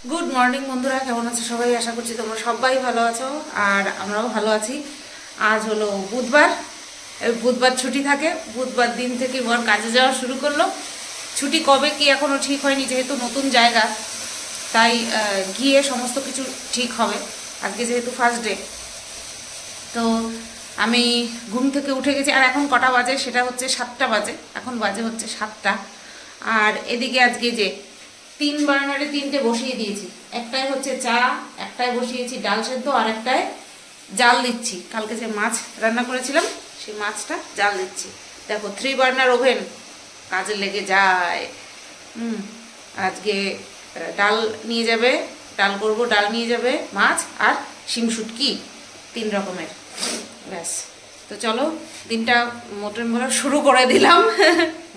Good morning বন্ধুরা, কেমন আছো সবাই? আশা করছি তোমরা সবাই ভালো আছো আর আমরাও ভালো আছি। আজ হলো বুধবার, বুধবার ছুটি থাকে। বুধবার দিন থেকে বর কাজে যাওয়া শুরু করলো। ছুটি কবে কি এখনও ঠিক হয়নি, যেহেতু নতুন জায়গা, তাই গিয়ে সমস্ত কিছু ঠিক হবে। আজকে যেহেতু ফার্স্ট ডে, তো আমি ঘুম থেকে উঠে গেছি। আর এখন কটা বাজে সেটা হচ্ছে 7টা বাজে, এখন বাজে হচ্ছে 7টা। আর এদিকে আজকে যে 3 বার্নারে 3টে বসিয়ে দিয়েছি। একটাই হচ্ছে চা, একটাই বসিয়েছি ডাল সেদ্ধ, আর একটায় জাল দিচ্ছি। কালকে যে মাছ রান্না করেছিলাম সেই মাছটা জাল দিচ্ছি। দেখো 3 বার্নার ওভেন কাজে লেগে যায়। আজকে ডাল নিয়ে যাবে, ডাল করবো, ডাল নিয়ে যাবে, মাছ আর শিম শুটকি, 3 রকমের। ব্যাস, তো চলো দিনটা মোটের মোড়া শুরু করে দিলাম।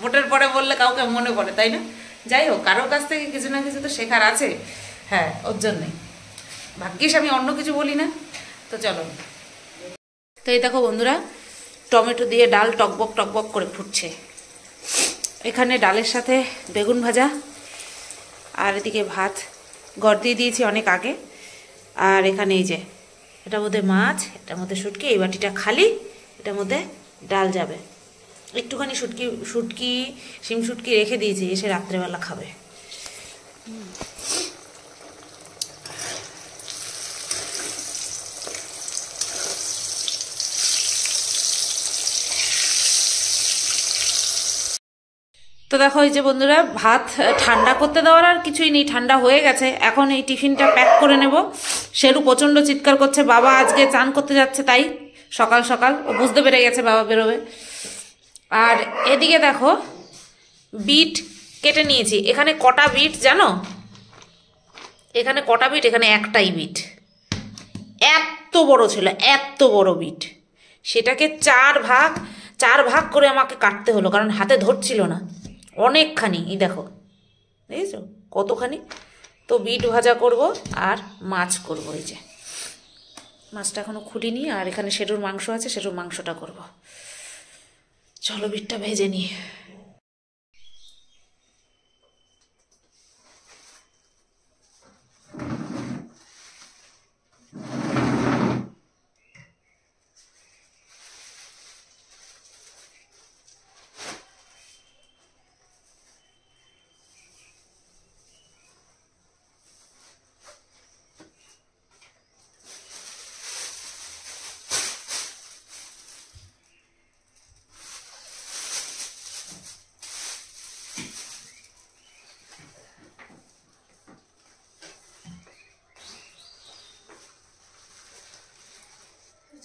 ভোটের পরে বললে কাউকে মনে পড়ে, তাই না? যাই হোক, কারোর কাছ থেকে কিছু না কিছু তো শেখার আছে। হ্যাঁ, ওর জন্যই ভাগ্যিস আমি অন্য কিছু বলি না। তো চলো, তো এই দেখো বন্ধুরা, টমেটো দিয়ে ডাল টকবক টকবক করে ফুটছে। এখানে ডালের সাথে বেগুন ভাজা, আর এদিকে ভাত গড় দিয়ে দিয়েছি অনেক আগে। আর এখানে এই যে এটার মধ্যে মাছ, এটার মধ্যে শুটকি, এই বাটিটা খালি, এটার মধ্যে ডাল যাবে। একটুখানি শুটকি শিম শুটকি রেখে দিয়েছি, এসে রাত্রেবেলা খাবে। তো দেখো এই যে বন্ধুরা, ভাত ঠান্ডা করতে দেওয়ার আর কিছুই নেই, ঠান্ডা হয়ে গেছে। এখন এই টিফিনটা প্যাক করে নেব। শেরু প্রচণ্ড চিৎকার করছে, বাবা আজকে চান করতে যাচ্ছে, তাই সকাল সকাল ও বুঝতে পেরে গেছে বাবা বেরোবে। আর এদিকে দেখো বিট কেটে নিয়েছি। এখানে কটা বিট জানো? এখানে কটা বিট? এখানে একটাই বিট, এত বড় ছিল, এত বড় বিট। সেটাকে চার ভাগ করে আমাকে কাটতে হলো, কারণ হাতে ধরছিল না। অনেকখানি, এই দেখো, বুঝেছো কতখানি। তো বিট ভাজা করব আর মাছ করব। এই যে মাছটা এখনো খুঁটিনি, আর এখানে সেরুর মাংস আছে, সেরুর মাংসটা করব। চলো বিটটা ভেজে নিই।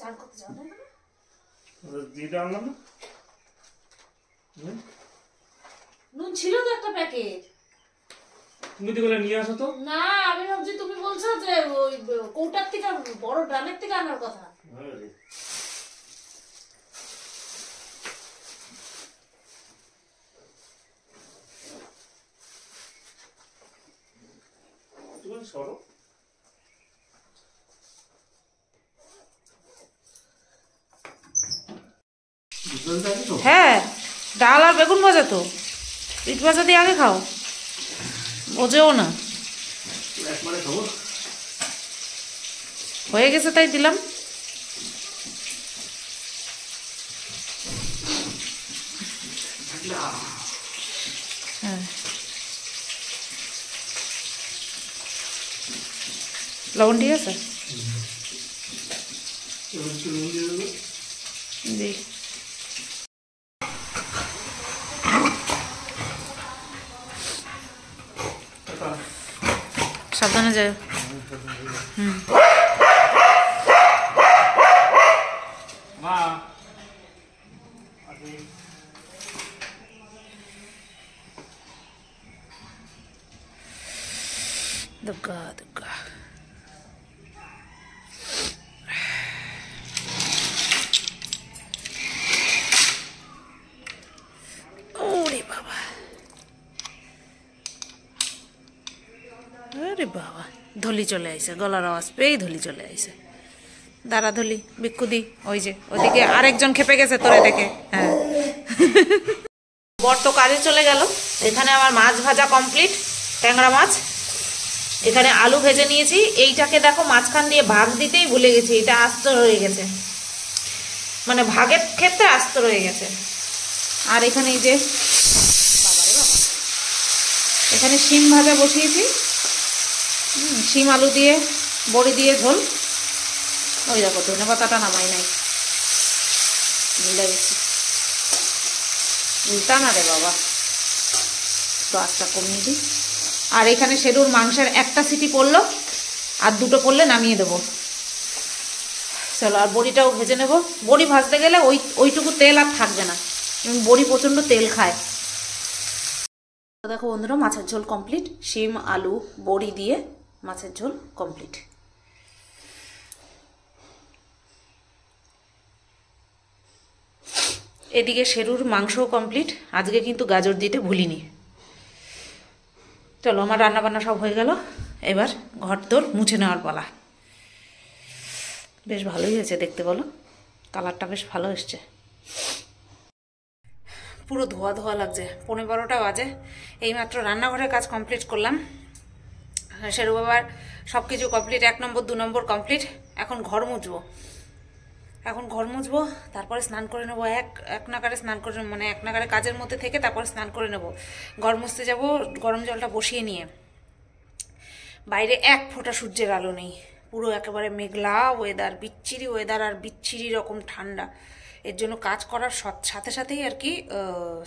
চান করতে যাও না, নুন ছিল তো একটা প্যাকেট। তুমি তো বলে নিয়ে আসো তো। না, আমি ভাবছি তুমি বলছো যে ওই কৌটার থেকে, বড় ড্রামের থেকে আনার কথা। তুমি সরো। হ্যাঁ, ডাল আর বেগুন ভাজা। তো ইট ভাজা দিয়ে আগে খাও, বোঝেও না। হয়ে গেছে তাই দিলাম। হ্যাঁ, লবণ ঠিক আছে? জি, সাবধানে যায়। দুগ্গা দুগ্গা। ওরে বাবা, আরে বাবা, ধলি চলে আইছে, গলার আওয়াজ পেয়েই ধলি চলে আইছে। দাঁড়া ধলি, বিক্ষুদি, ওই যে ওইদিকে আরেকজন খেপে গেছে তোরে দেখে। হ্যাঁ, বর তো কাজে চলে গেল। এখানে আমার মাছ ভাজা কমপ্লিট, ট্যাংরা মাছ। এখানে আলু ভেজে নিয়েছি। এইটাকে দেখো মাঝখান দিয়ে ভাগ দিতেই ভুলে গেছি, এটা আস্ত রয়ে গেছে, মানে ভাগের ক্ষেত্রে আস্ত রয়ে গেছে। আর এখানে এই যে বাবারে বাবা, এখানে শিম ভাজা বসিয়েছি, শিম আলু দিয়ে বড়ি দিয়ে ঝোল। ওই দেখো ধনে পাতাটা নামাই নাই, ভুলে গেছি, উল্টা না রে বাবা, তো আস্তা কমিয়ে দিই। আর এখানে সেরুর মাংসের একটা সিটি পড়লো, আর দুটো পড়লে নামিয়ে দেবো। চলো, আর বড়িটাও ভেজে নেব। বড়ি ভাজতে গেলে ওইটুকু তেল আর থাকবে না, বড়ি প্রচণ্ড তেল খায়। দেখো বন্ধুরা, মাছের ঝোল কমপ্লিট, শিম আলু বড়ি দিয়ে মাছের ঝোল কমপ্লিট। এদিকে সেরুর মাংসও কমপ্লিট, আজকে কিন্তু গাজর দিতে ভুলিনি। চলো, আমার রান্নাবান্না সব হয়ে গেল, এবার ঘর দোর মুছে নেওয়ার পালা। বেশ ভালোই হয়েছে দেখতে, বলো, কালারটা বেশ ভালো এসছে। পুরো ধোয়া ধোয়া লাগছে, 11:15 বাজে। এইমাত্র রান্নাঘরের কাজ কমপ্লিট করলাম। সেরু বাবার সব কিছু কমপ্লিট, 1 নম্বর 2 নম্বর কমপ্লিট। এখন ঘর মুছবো, তারপরে স্নান করে নেবো। এক নাগারে স্নান করে, মানে এক নাগারে কাজের মধ্যে থেকে তারপরে স্নান করে নেবো। ঘর মুছতে যাবো, গরম জলটা বসিয়ে নিয়ে। বাইরে এক ফোঁটা সূর্যের আলো নেই, পুরো একেবারে মেঘলা ওয়েদার, বিচ্ছিরি ওয়েদার, আর বিচ্ছিরি রকম ঠান্ডা। এর জন্য কাজ করার সাথে সাথেই আর কি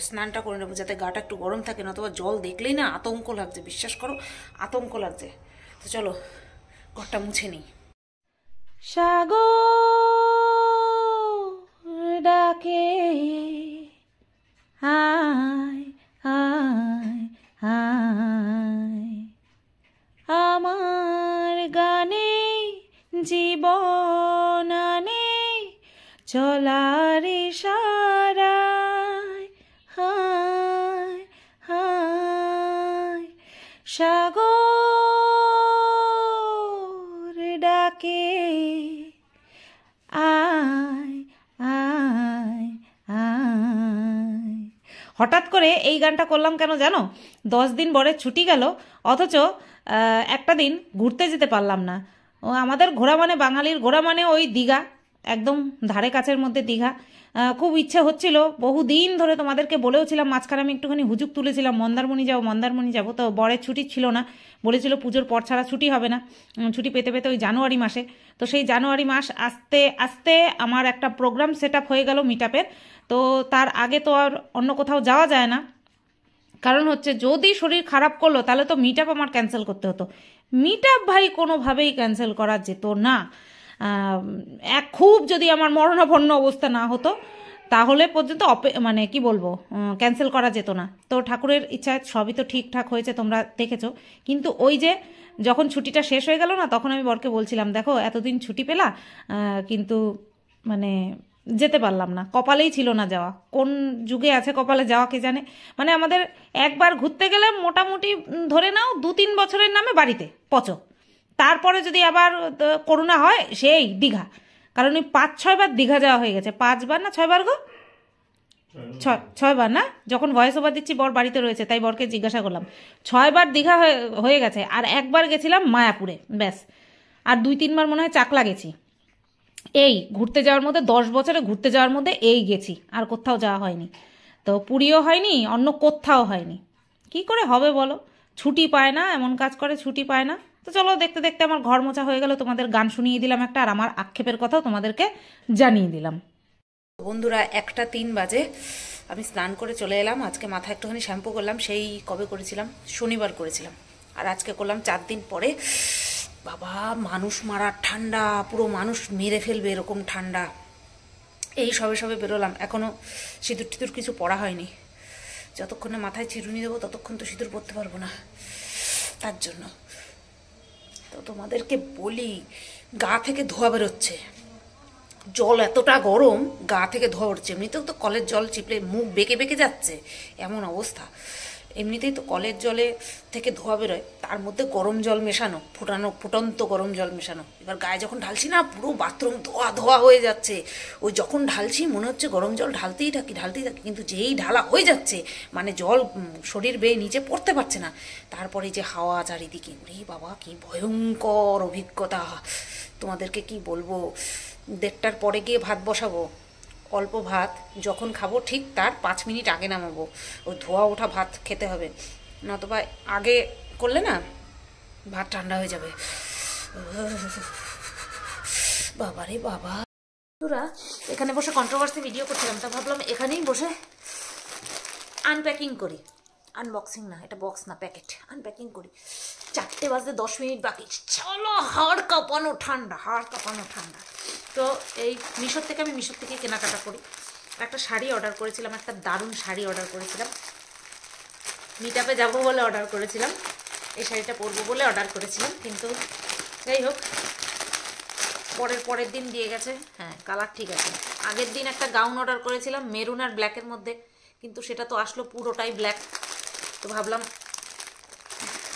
স্নানটা করে নেবো, যাতে গাটা একটু গরম থাকে। নতুবা জল দেখলেই না আতঙ্ক লাগছে, বিশ্বাস করো, আতঙ্ক লাগছে। তো চলো ঘরটা মুছে নিই। সাগর ডাকে হায় হায় হায়, আমার গানে জীবন আনে চলার ইশারায়, হায় হায়, সাগর ডাকে আয় আয় আয়। হঠাৎ করে এই গানটা করলাম কেন জানো? 10 দিন বরের ছুটি গেল, অথচ একটা দিন ঘুরতে যেতে পারলাম না। আমাদের ঘোরা মানে, বাঙালির ঘোরা মানে ওই দীঘা, একদম ধারে কাছের মধ্যে দীঘা। খুব ইচ্ছে হচ্ছিল, বহুদিন ধরে তোমাদেরকে বলেওছিলাম, মাঝখানে আমি একটুখানি হুজুক তুলেছিলাম মন্দারমণি যাবো। তো বরের ছুটি ছিল না, বলেছিল পুজোর পর ছাড়া ছুটি হবে না, ছুটি পেতে পেতে ওই জানুয়ারি মাসে। তো সেই জানুয়ারি মাস আস্তে আস্তে আমার একটা প্রোগ্রাম সেট আপ হয়ে গেল মিটআপের। তো তার আগে তো আর অন্য কোথাও যাওয়া যায় না, কারণ হচ্ছে যদি শরীর খারাপ করলো তাহলে তো মিটআপ আমার ক্যান্সেল করতে হতো। মিটআপ ভাই কোনোভাবেই ক্যান্সেল করা যেত না। খুব যদি আমার মরণাপন্ন অবস্থা না হতো তাহলে পর্যন্ত মানে কি বলবো, ক্যান্সেল করা যেত না। তো ঠাকুরের ইচ্ছায় সবই তো ঠিকঠাক হয়েছে, তোমরা দেখেছো। কিন্তু ওই যে যখন ছুটিটা শেষ হয়ে গেল না, তখন আমি বরকে বলছিলাম, দেখো এতদিন ছুটি পেলা, কিন্তু মানে যেতে পারলাম না, কপালেই ছিল না যাওয়া। কোন যুগে আছে কপালে যাওয়া কে জানে। মানে আমাদের একবার ঘুরতে গেলে মোটামুটি ধরে নাও 2-3 বছরের নামে বাড়িতে পচো, তারপরে যদি আবার করোনা হয় সেই দীঘা। কারণ ওই 5-6 বার দীঘা যাওয়া হয়ে গেছে, 5 বার না 6 বার গো, 6 বার না। যখন ভয়েস ওভার দিচ্ছি বর বাড়িতে রয়েছে, তাই বরকে জিজ্ঞাসা করলাম, 6 বার দীঘা হয়ে গেছে। আর একবার গেছিলাম মায়াপুরে, ব্যাস। আর 2-3 বার মনে হয় চাকলা গেছি। এই ঘুরতে যাওয়ার মধ্যে 10 বছরে ঘুরতে যাওয়ার মধ্যে এই গেছি, আর কোথাও যাওয়া হয়নি। তো পুরীও হয়নি, অন্য কোথাও হয়নি। কি করে হবে বলো, ছুটি পায় না, এমন কাজ করে ছুটি পায় না। তো চলো, দেখতে দেখতে আমার ঘর মোছা হয়ে গেল, তোমাদের গান শুনিয়ে দিলাম একটা, আর আমার আক্ষেপের কথাও তোমাদেরকে জানিয়ে দিলাম। বন্ধুরা 1:03 বাজে, আমি স্নান করে চলে এলাম। আজকে মাথায় একটুখানি শ্যাম্পু করলাম, সেই কবে করেছিলাম, শনিবার করেছিলাম, আর আজকে করলাম 4 দিন পরে। বাবা, মানুষ মারার ঠান্ডা, পুরো মানুষ মেরে ফেলবে এরকম ঠান্ডা। এই সবে সবে বেরোলাম, এখনও সিঁদুর টিঁদুর কিছু পরা হয়নি। যতক্ষণে মাথায় চিরুনি দেবো ততক্ষণ তো সিঁদুর পরতে পারবো না, তার জন্য। তো তোমাদেরকে বলি, গা থেকে ধোয়া বেরোচ্ছে, জল এতটা গরম, গা থেকে ধোয়া উঠছে। এমনিতেও তো কলের জল চিপলে মুখ বেঁকে বেঁকে যাচ্ছে, এমন অবস্থা। এমনিতেই তো কলের জলে থেকে ধোয়া বেরোয়, তার মধ্যে গরম জল মেশানো, ফুটন্ত গরম জল মেশানো। এবার গায়ে যখন ঢালছি না, পুরো বাথরুম ধোয়া ধোয়া হয়ে যাচ্ছে। ওই যখন ঢালছি মনে হচ্ছে গরম জল ঢালতেই থাকি, কিন্তু যেই ঢালা হয়ে যাচ্ছে, মানে জল শরীর বেয়ে নিচে পড়তে পারছে না। তারপরে যে হাওয়া চারিদিকে, রে বাবা কি ভয়ঙ্কর অভিজ্ঞতা, তোমাদেরকে কি বলবো। 1:30টার পরে গিয়ে ভাত বসাবো, অল্প ভাত, যখন খাবো ঠিক তার 5 মিনিট আগে নামাবো। ওই ধোয়া ওঠা ভাত খেতে হবে, নতবা আগে করলে না ভাত ঠান্ডা হয়ে যাবে। বাবা রে বাবা। তোরা এখানে বসে কন্ট্রোভার্সি ভিডিও করছিলাম, তা ভাবলাম এখানেই বসে আনপ্যাকিং করি। আনবক্সিং না, এটা বক্স না, প্যাকেট। আনপ্যাকিং করি। 4টে বাজতে 10 মিনিট বাকি। চলো, হাড় কাঁপানো ঠান্ডা। তো এই মিশোর থেকে কেনাকাটা করি। একটা শাড়ি অর্ডার করেছিলাম, একটা দারুণ শাড়ি অর্ডার করেছিলাম। মিটআপে যাবো বলে অর্ডার করেছিলাম, এই শাড়িটা পরবো বলে অর্ডার করেছিলাম, কিন্তু যাই হোক পরের দিন দিয়ে গেছে। হ্যাঁ, কালার ঠিক আছে। আগের দিন একটা গাউন অর্ডার করেছিলাম মেরুন আর ব্ল্যাকের মধ্যে, কিন্তু সেটা তো আসলো পুরোটাই ব্ল্যাক। তো ভাবলাম,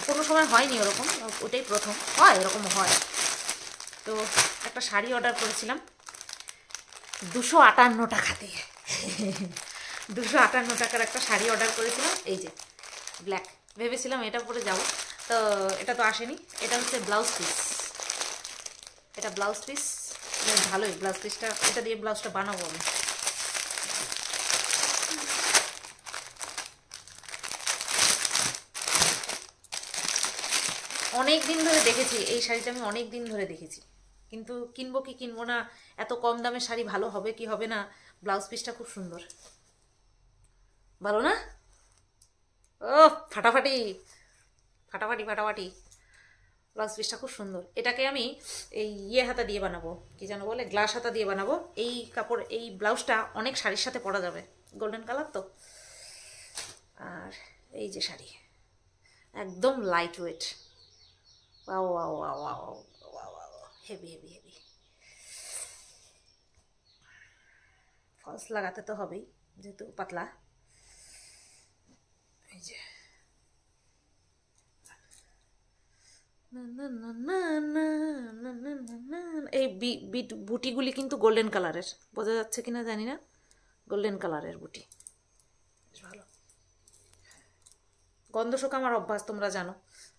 কোনো সময় হয়নি ওরকম, ওটাই প্রথম হয়, এরকম হয়। তো একটা শাড়ি অর্ডার করেছিলাম 258 টাকা দিয়ে। 258 টাকার একটা শাড়ি অর্ডার করেছিলাম, এই যে ব্ল্যাক। ভেবেছিলাম এটা পরে যাবো, তো এটা তো আসেনি। এটা হচ্ছে ব্লাউজ পিস, এটা ব্লাউজ পিস। ভালোই ব্লাউজ পিসটা, এটা দিয়ে ব্লাউজটা বানাবো আমি। অনেক দিন ধরে দেখেছি এই শাড়িটা, আমি অনেক দিন ধরে দেখেছি, কিন্তু কিনবো কি কিনবো না, এত কম দামের শাড়ি ভালো হবে কি হবে না। ব্লাউজ পিসটা খুব সুন্দর, ভালো না? ও ফাটাফাটি। ব্লাউজ পিসটা খুব সুন্দর। এটাকে আমি এই হাতা দিয়ে বানাবো, কি যেন বলে, গ্লাস হাতা দিয়ে বানাবো। এই কাপড়, এই ব্লাউজটা অনেক শাড়ির সাথে পরা যাবে, গোল্ডেন কালার তো। আর এই যে শাড়ি, একদম লাইট ওয়েট। হেভি। ফলস লাগাতে তো হবেই, যেহেতু পাতলা। এই যে এই বুটিগুলি কিন্তু গোল্ডেন কালারের, বোঝা যাচ্ছে কিনা জানি না, গোল্ডেন কালারের বুটি, বেশ ভালো। গন্ধ শুকা আমার অভ্যাস, তোমরা জানো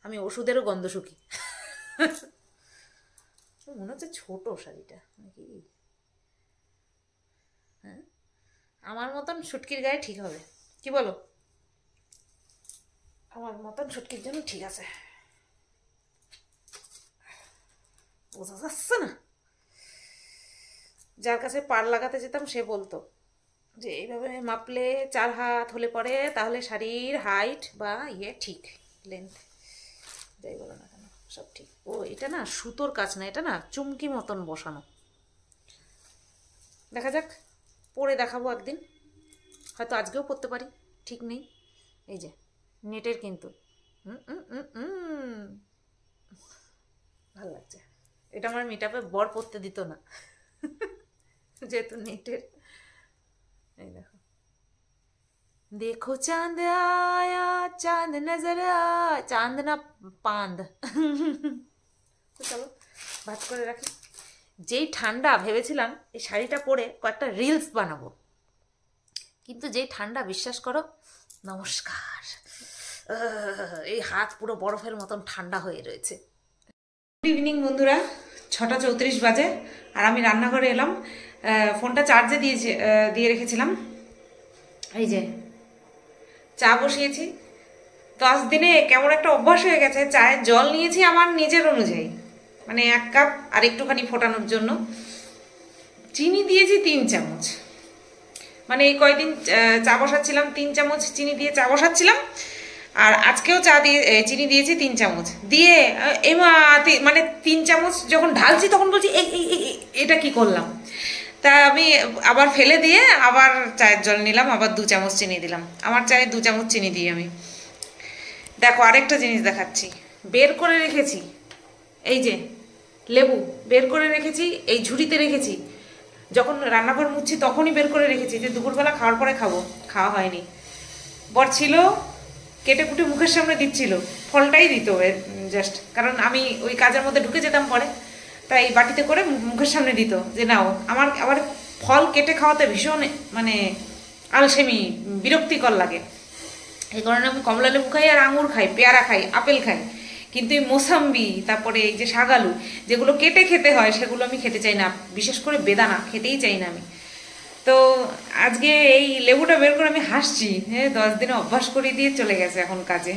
আমি ওষুধেরও গন্ধ শুকি। মনে হচ্ছে ছোট শাড়িটা নাকি? হ্যাঁ, আমার মতন শুটকির গায়ে ঠিক হবে, কি বলো? আমার মতন শুটকির জন্য ঠিক আছে, বোঝা যাচ্ছে না। যার কাছে পার লাগাতে যেতাম সে বলতো যে এইভাবে মাপলে 4 হাত হলে পরে তাহলে শাড়ির হাইট বা ঠিক লেন্থ, যাই বলো না কেন সব ঠিক। ও এটা না সুতোর কাজ না, এটা না চুমকি মতন বসানো। দেখা যাক, পরে দেখাবো একদিন, হয়তো আজকেও পরতে পারি, ঠিক নেই। এই যে নেটের, কিন্তু ভালো লাগছে। এটা আমার মিটআপে বর পরতে দিত না, যেহেতু নেটের। এই দেখো, দেখো চাঁদ আয়া চাঁদ নজর আয়া, চাঁদ না পাঁদ। তো চলো ভাত করে রাখি। যেই ঠান্ডা, ভেবেছিলাম এই শাড়িটা পরে কয়েকটা রিলস বানাবো, কিন্তু যেই ঠান্ডা, বিশ্বাস করো, নমস্কার, এই হাত পুরো বরফের মতন ঠান্ডা হয়ে রয়েছে। গুড ইভিনিং বন্ধুরা, 6:34 বাজে, আর আমি রান্নাঘরে এলাম। ফোনটা চার্জে দিয়ে রেখেছিলাম। এই যে চা বসিয়েছি। 10 দিনে কেমন একটা অভ্যাস হয়ে গেছে, চায়ের জল নিয়েছি আমার নিজের অনুযায়ী, মানে 1 কাপ, আর একটুখানি ফোটানোর জন্য। চিনি দিয়েছি 3 চামচ, মানে এই কয়দিন চা বসাচ্ছিলাম 3 চামচ চিনি দিয়ে চা বসাচ্ছিলাম, আর আজকেও চিনি দিয়েছি 3 চামচ দিয়ে। মানে 3 চামচ যখন ঢালছি তখন বলছি এটা কি করলাম। তা আমি আবার ফেলে দিয়ে আবার চায়ের জল নিলাম, আবার 2 চামচ চিনি দিলাম। আমার চায়ে 2 চামচ চিনি দিই আমি। দেখো আরেকটা জিনিস দেখাচ্ছি, বের করে রেখেছি, এই যে লেবু বের করে রেখেছি, এই ঝুড়িতে রেখেছি। যখন রান্নাঘর মুছছি তখনই বের করে রেখেছি, যে দুপুরবেলা খাওয়ার পরে খাবো, খাওয়া হয়নি। বর ছিল, কেটে কুটে মুখের সামনে দিচ্ছিল, ফলটাই দিত জাস্ট, কারণ আমি ওই কাজের মধ্যে ঢুকে যেতাম পরে, তাই বাটিতে করে মুখের সামনে দিত যে নাও। আমার আবার ফল কেটে খাওয়াতে ভীষণ মানে আলসেমি, বিরক্তিকর লাগে। এই কারণে আমি কমলা লেবু খাই আর আঙুর খাই, পেয়ারা খাই, আপেল খাই, কিন্তু এই মোসাম্বি তারপরে এই যে শাকালু যেগুলো কেটে খেতে হয় সেগুলো আমি খেতে চাই না, বিশেষ করে বেদানা খেতেই চাই না আমি। তো আজকে এই লেবুটা বের করে আমি হাসছি, 10 দিনে অভ্যাস করে দিয়ে চলে গেছে এখন কাজে।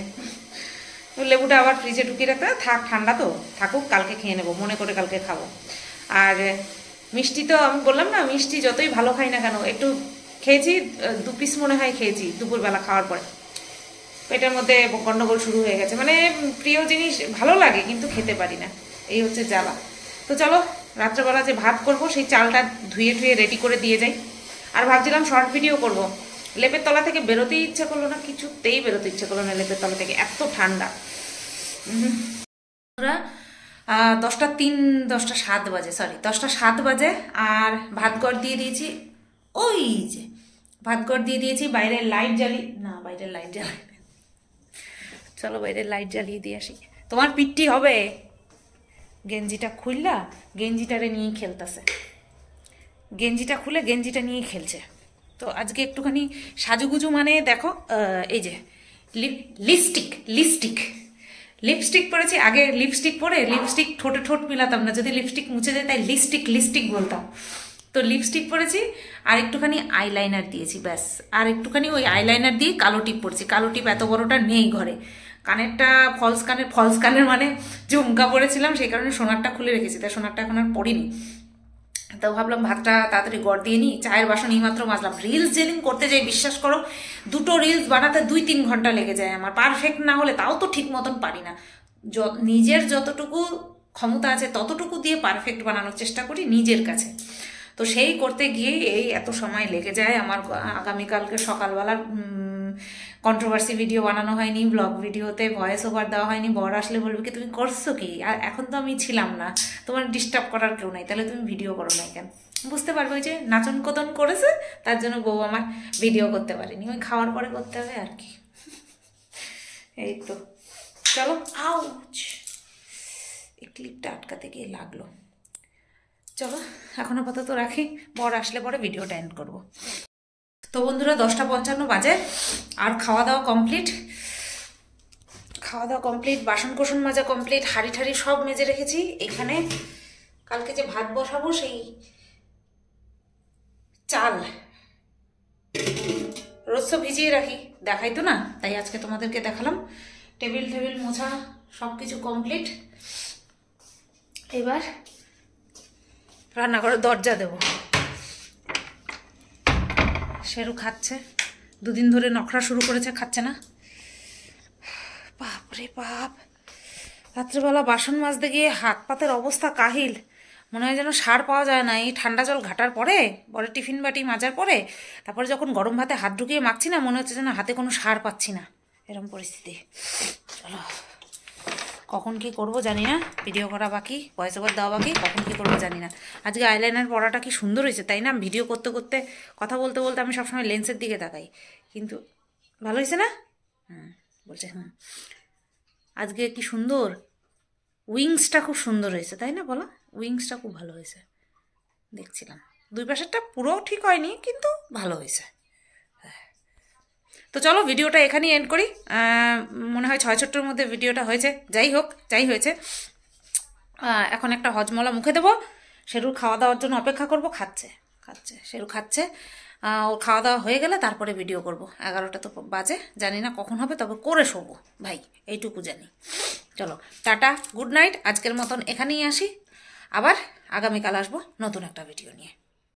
তো লেবুটা আবার ফ্রিজে ঢুকিয়ে রাখতে থাক, ঠান্ডা তো থাকুক, কালকে খেয়ে নেবো, মনে করে কালকে খাবো। আর মিষ্টি তো আমি বললাম না, মিষ্টি যতই ভালো খাই না কেন একটু খেয়েছি, 2 পিস মনে হয় খেয়েছি দুপুরবেলা খাওয়ার পরে, পেটের মধ্যে গন্ডগোল শুরু হয়ে গেছে। মানে প্রিয় জিনিস ভালো লাগে কিন্তু খেতে পারি না, এই হচ্ছে জ্বালা। তো চলো রাত্রেবেলা যে ভাত করব সেই চালটা ধুয়ে ধুয়ে রেডি করে দিয়ে যাই। আর ভাবছিলাম শর্ট ভিডিও করব, লেপের তলা থেকে বেরোতেই ইচ্ছে করলো না, কিছুতেই বেরোতে ইচ্ছে করলো না লেপের তলা থেকে, এত ঠান্ডা। 10টা 7 বাজে, সরি 10টা 7 বাজে। আর ভাত গড় দিয়ে দিয়েছি, ওই যে ভাত গড় দিয়ে দিয়েছি। বাইরের লাইট জ্বালিয়ে না, বাইরের লাইট জ্বালিয়ে, চলো বাইরের লাইট জ্বালিয়ে দিয়ে আসি। তোমার পিঠটি হবে, গেঞ্জিটা খুললা, গেঞ্জিটারে নিয়েই খেলতেছে, গেঞ্জিটা খুলে গেঞ্জিটা নিয়েই খেলছে। তো আজকে একটুখানি সাজুগুজু মানে দেখো, এই যে লিপস্টিক পরেছি। আগে লিপস্টিক পরে লিপস্টিক ঠোঁটে ঠোঁট মিলাতাম না, যদি লিপস্টিক মুছে যায় তাই লিপস্টিক বলতাম। তো লিপস্টিক পরেছি আর একটুখানি আইলাইনার দিয়েছি, ব্যাস। আর একটুখানি ওই আইলাইনার দিয়ে কালো টিপ পরেছি। কালো টিপ এত বড়টা নেই ঘরে, কানেরটা ফলস কানের মানে ঝুমকা পরেছিলাম, সেই কারণে সোনারটা খুলে রেখেছি, তাই সোনারটা এখন আর পরিনি। তো ভাবলাম ভাতটা তাড়াতাড়ি গড় দিয়ে নিই, চায়ের বাসন এইমাত্র মাজলাম। রিলস যেদিন করতে যাই বিশ্বাস করো 2টো রিলস বানাতে 2-3 ঘন্টা লেগে যায় আমার, পারফেক্ট না হলে তাও তো ঠিক মতন পারি না। নিজের যতটুকু ক্ষমতা আছে ততটুকু দিয়ে পারফেক্ট বানানোর চেষ্টা করি নিজের কাছে। তো সেই করতে গিয়ে এই এত সময় লেগে যায় আমার। আগামীকালকে সকালবেলার কন্ট্রোভার্সি ভিডিও বানানো হয়নি, ব্লগ ভিডিওতে ভয়েস ওভার দেওয়া হয়নি। বর আসলে বলবে কি তুমি করছো কি, আর এখন তো আমি ছিলাম না, তোমার ডিস্টার্ব করার কেউ নাই, তাহলে তুমি ভিডিও করো না কেন? বুঝতে পারবে ওই যে নাচন কোদন করেছে, তার জন্য বউ আমার ভিডিও করতে পারেনি, ওই খাওয়ার পরে করতে হবে আর কি। এই তো চলো, আউচ, এই ক্লিপটা আটকাতে গিয়ে লাগলো। চলো এখন আপাতত রাখি, বর আসলে পরে ভিডিওটা এন্ড করবো। তো বন্ধুরা 10টা 55 বাজে, আর খাওয়া দাওয়া কমপ্লিট, বাসন কোসন মাজা কমপ্লিট, হাঁড়ি ঠাড়ি সব মেজে রেখেছি। এখানে কালকে যে ভাত বসাবো সেই চাল রোজ তো ভিজিয়ে রাখি, দেখাই তো না, তাই আজকে তোমাদেরকে দেখালাম। টেবিল মোছা সব কিছু কমপ্লিট। এবার রান্নাঘরের দরজা দেবো। শেরু খাচ্ছে, 2 দিন ধরে নখরা শুরু করেছে, খাচ্ছে না। বাপরে বাপ, রাত্রেবেলা বাসন মাজতে গিয়ে হাত পাতের অবস্থা কাহিল, মনে হয় যেন সার পাওয়া যায় না। এই ঠান্ডা জল ঘাটার পরে, পরে টিফিন বাটি মাজার পরে, তারপরে যখন গরম ভাতে হাত ঢুকিয়ে মাখছি না, মনে হচ্ছে যেন হাতে কোনো সার পাচ্ছি না, এরকম পরিস্থিতি। চলো কখন কি করব জানি না, ভিডিও করা বাকি, ভয়েস ওভার দেওয়া বাকি, কখন কি করবো জানি না। আজকে আইলাইনার পরাটা কি সুন্দর হয়েছে তাই না? ভিডিও করতে করতে কথা বলতে বলতে আমি সবসময় লেন্সের দিকে তাকাই, কিন্তু ভালো হয়েছে না? বলছে আজকে কি সুন্দর, উইংসটা খুব সুন্দর হয়েছে তাই না বলো? উইংসটা খুব ভালো হয়েছে, দেখছিলাম। 2 পাশেরটা পুরো ঠিক হয়নি কিন্তু ভালো হয়েছে। তো চলো ভিডিওটা এখানেই এন্ড করি। মনে হয় 6-7টার মধ্যে ভিডিওটা হয়েছে, যাই হয়েছে। এখন একটা হজমলা মুখে দেবো, শেরুর খাওয়া দাওয়ার জন্য অপেক্ষা করব। খাচ্ছে শেরু খাচ্ছে, ওর খাওয়া দাওয়া হয়ে গেলে তারপরে ভিডিও করব। 11টা তো বাজে, জানি না কখন হবে, তবে করে শোবো ভাই, এইটুকু জানি। চলো টাটা, গুড নাইট, আজকের মতন এখানেই আসি, আবার আগামীকাল আসবো নতুন একটা ভিডিও নিয়ে।